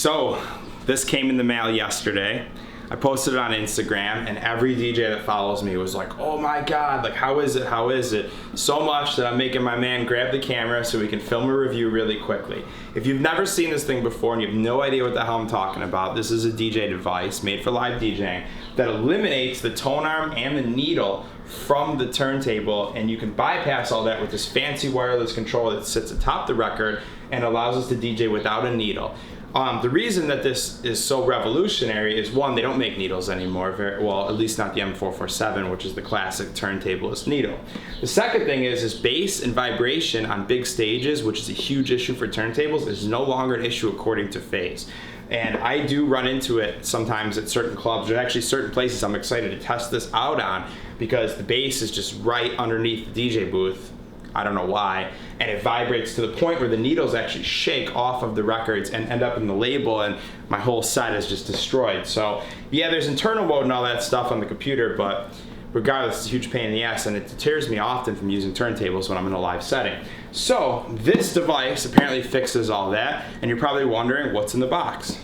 So, this came in the mail yesterday. I posted it on Instagram, and every DJ that follows me was like, oh my God, like how is it? So much that I'm making my man grab the camera so we can film a review really quickly. If you've never seen this thing before and you have no idea what the hell I'm talking about, this is a DJ device made for live DJing that eliminates the tone arm and the needle from the turntable, and you can bypass all that with this fancy wireless controller that sits atop the record and allows us to DJ without a needle. The reason that this is so revolutionary is, one, they don't make needles anymore, well, at least not the M447, which is the classic turntablist needle. The second thing is bass and vibration on big stages, which is a huge issue for turntables, is no longer an issue according to phase. And I do run into it sometimes at certain clubs, or actually certain places I'm excited to test this out on, because the bass is just right underneath the DJ booth. I don't know why, and it vibrates to the point where the needles actually shake off of the records and end up in the label, and my whole set is just destroyed. So yeah, there's internal mode and all that stuff on the computer, but regardless, it's a huge pain in the ass, and it deters me often from using turntables when I'm in a live setting. So this device apparently fixes all that, and you're probably wondering what's in the box.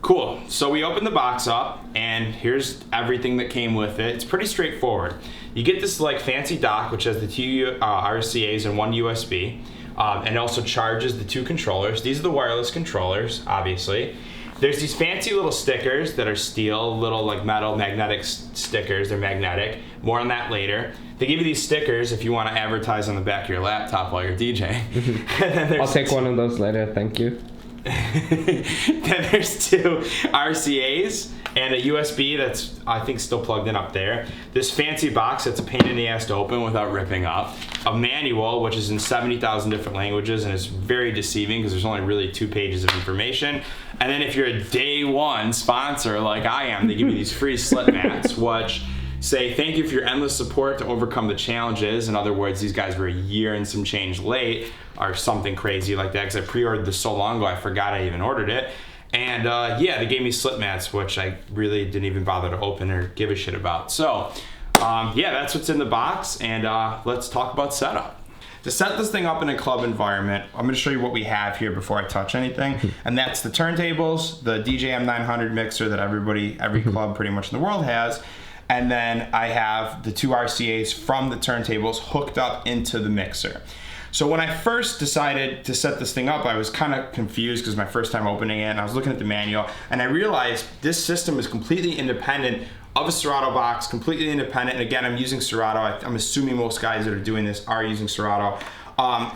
Cool, so we opened the box up, and here's everything that came with it. It's pretty straightforward. You get this like fancy dock, which has the two RCAs and one USB, and it also charges the two controllers. These are the wireless controllers, obviously. There's these fancy little stickers that are steel, little like metal magnetic stickers. They're magnetic. More on that later. They give you these stickers if you want to advertise on the back of your laptop while you're DJing. I'll take one of those later, thank you. Then there's two RCAs and a USB that's, I think, still plugged in up there. This fancy box that's a pain in the ass to open without ripping up. A manual, which is in 70,000 different languages and is very deceiving because there's only really 2 pages of information. And then if you're a day one sponsor like I am, they give you these free slip mats, which say thank you for your endless support to overcome the challenges. In other words, these guys were a year and some change late, or something crazy like that, because I pre-ordered this so long ago I forgot I even ordered it. And yeah, they gave me slip mats, which I really didn't even bother to open or give a shit about. So yeah, that's what's in the box, and let's talk about setup. To set this thing up in a club environment, I'm going to show you what we have here before I touch anything, and that's the turntables, the DJ M900 mixer that every club pretty much in the world has, and then I have the 2 RCAs from the turntables hooked up into the mixer. So when I first decided to set this thing up, I was kind of confused because my first time opening it, and I was looking at the manual, and I realized this system is completely independent of a Serato box, completely independent. And again, I'm using Serato. I'm assuming most guys that are doing this are using Serato.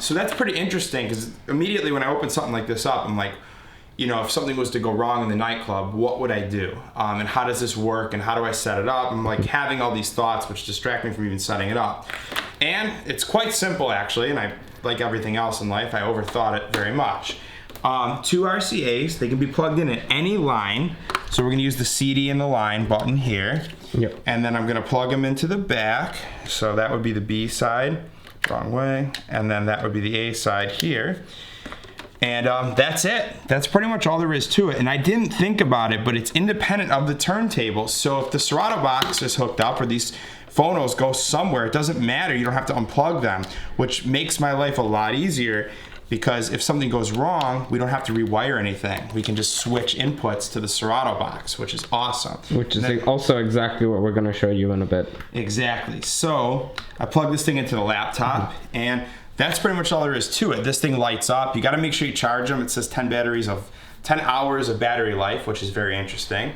So that's pretty interesting, because immediately when I open something like this up, I'm like, you know, if something was to go wrong in the nightclub, what would I do? And how does this work? And how do I set it up? I'm like having all these thoughts which distract me from even setting it up. And it's quite simple, actually, and I, like everything else in life, I overthought it very much. 2 RCAs, they can be plugged in at any line. So we're gonna use the CD in the line button here. Yep. And then I'm gonna plug them into the back. So that would be the B side, wrong way. And then that would be the A side here. And that's it. That's pretty much all there is to it. And I didn't think about it, but it's independent of the turntable. So if the Serato box is hooked up, or these phonos go somewhere, it doesn't matter. You don't have to unplug them, which makes my life a lot easier, because if something goes wrong, we don't have to rewire anything. We can just switch inputs to the Serato box, which is awesome. Which is also exactly what we're gonna show you in a bit. Exactly. So I plug this thing into the laptop, and that's pretty much all there is to it. This thing lights up. You gotta make sure you charge them. It says 10 hours of battery life, which is very interesting.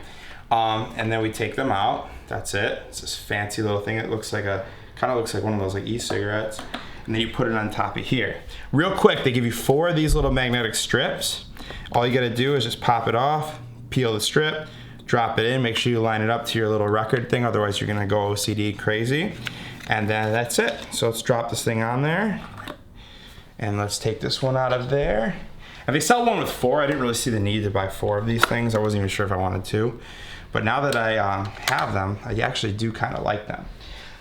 And then we take them out. That's it. It's this fancy little thing. It looks like kind of looks like one of those like e-cigarettes. And then you put it on top of here. Real quick, they give you 4 of these little magnetic strips. All you gotta do is just pop it off, peel the strip, drop it in, make sure you line it up to your little record thing, otherwise you're gonna go OCD crazy. And then that's it. So let's drop this thing on there. And let's take this one out of there. And they sell one with 4. I didn't really see the need to buy 4 of these things. I wasn't even sure if I wanted to. But now that I have them, I actually do kind of like them.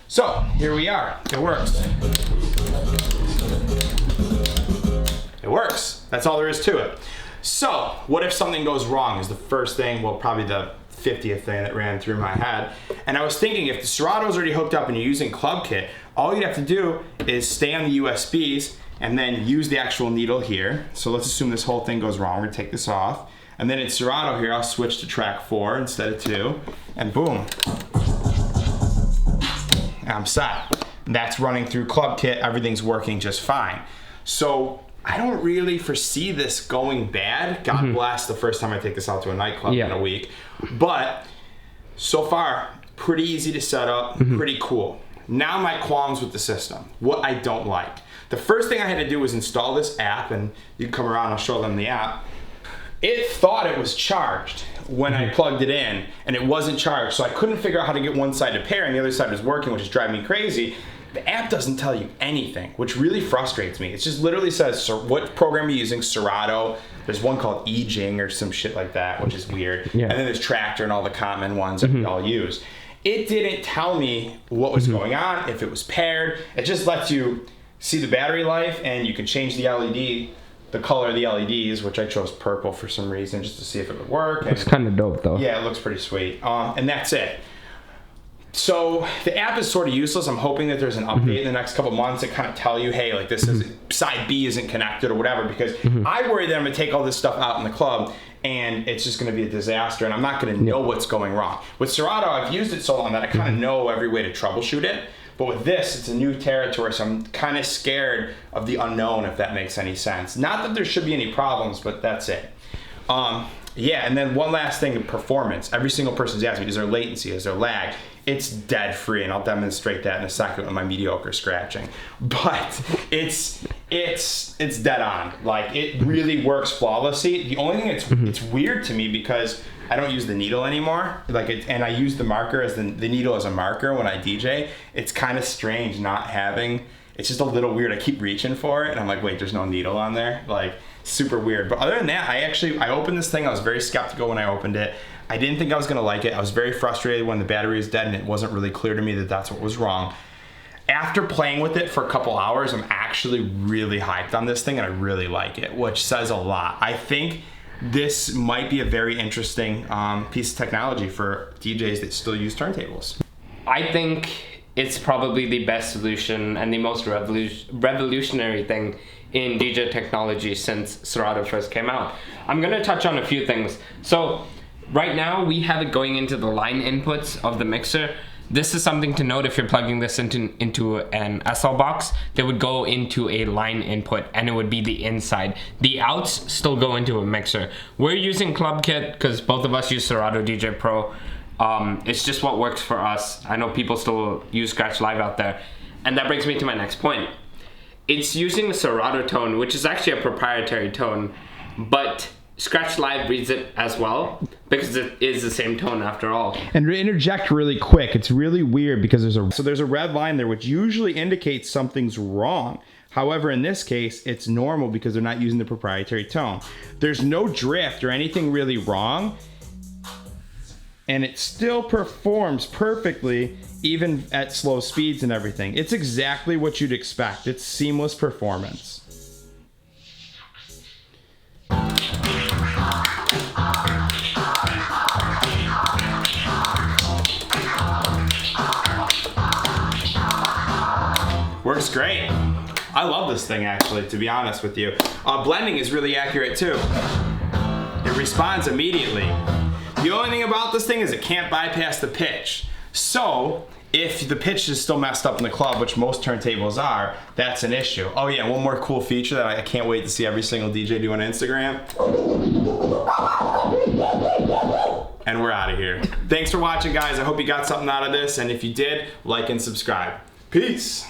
So here we are. It works. It works. That's all there is to it. So what if something goes wrong is the first thing, well, probably the 50th thing that ran through my head. And I was thinking, if the Serato's already hooked up and you're using Club Kit, all you'd have to do is stay on the USBs and then use the actual needle here. So let's assume this whole thing goes wrong. We're gonna take this off. And then in Serato here, I'll switch to track 4 instead of 2, and boom, I'm set. That's running through Club Kit, everything's working just fine. So I don't really foresee this going bad. God bless the first time I take this out to a nightclub in a week. But so far, pretty easy to set up, pretty cool. Now my qualms with the system, what I don't like. The first thing I had to do was install this app, and you can come around, I'll show them the app. It thought it was charged when I plugged it in, and it wasn't charged, so I couldn't figure out how to get one side to pair, and the other side was working, which is driving me crazy. The app doesn't tell you anything, which really frustrates me. It just literally says what program you're using, Serato. There's one called eJing or some shit like that, which is weird. And then there's Tractor and all the common ones that we all use. It didn't tell me what was going on, if it was paired. It just lets you see the battery life, and you can change the LED, the color of the LEDs, which I chose purple for some reason, just to see if it would work. Looks kind of dope though. Yeah, it looks pretty sweet. And that's it. So the app is sort of useless. I'm hoping that there's an update in the next couple months that kind of tell you, hey, like this is side B isn't connected or whatever, because I worry that I'm gonna take all this stuff out in the club and it's just gonna be a disaster and I'm not gonna know what's going wrong. With Serato, I've used it so long that I kind of know every way to troubleshoot it. But with this, it's a new territory, so I'm kind of scared of the unknown, if that makes any sense. Not that there should be any problems, but that's it. Yeah, and then one last thing in performance. Every single person's asked me, is there latency, is there lag? It's dead free, and I'll demonstrate that in a second with my mediocre scratching. But it's dead on. Like, it really works flawlessly. The only thing it's weird to me because I don't use the needle anymore. And I use the marker as the needle as a marker when I DJ. It's kind of strange not having. It's just a little weird. I keep reaching for it, and I'm like, wait, there's no needle on there. Like, super weird. But other than that, I opened this thing. I was very skeptical when I opened it. I didn't think I was gonna like it. I was very frustrated when the battery was dead and it wasn't really clear to me that that's what was wrong. After playing with it for a couple hours, I'm actually really hyped on this thing and I really like it, which says a lot. I think this might be a very interesting piece of technology for DJs that still use turntables. I think it's probably the best solution and the most revolutionary thing in DJ technology since Serato first came out. I'm gonna touch on a few things. So right now we have it going into the line inputs of the mixer. This is something to note. If you're plugging this into an SL box, they would go into a line input and it would be the inside. The outs still go into a mixer. We're using Club Kit because both of us use Serato DJ Pro. It's just what works for us. I know people still use Scratch Live out there. And that brings me to my next point. It's using the Serato tone, which is actually a proprietary tone, but Scratch Live reads it as well because it is the same tone after all. And to interject really quick, it's really weird because there's a red line there which usually indicates something's wrong. However, in this case, it's normal because they're not using the proprietary tone. There's no drift or anything really wrong, and it still performs perfectly even at slow speeds and everything. It's exactly what you'd expect. It's seamless performance. Works great. I love this thing actually, to be honest with you. Blending is really accurate too. It responds immediately. The only thing about this thing is it can't bypass the pitch. So if the pitch is still messed up in the club, which most turntables are, that's an issue. Oh yeah, one more cool feature that I can't wait to see every single DJ do on Instagram. And we're out of here. Thanks for watching, guys. I hope you got something out of this, and if you did, like and subscribe. Peace.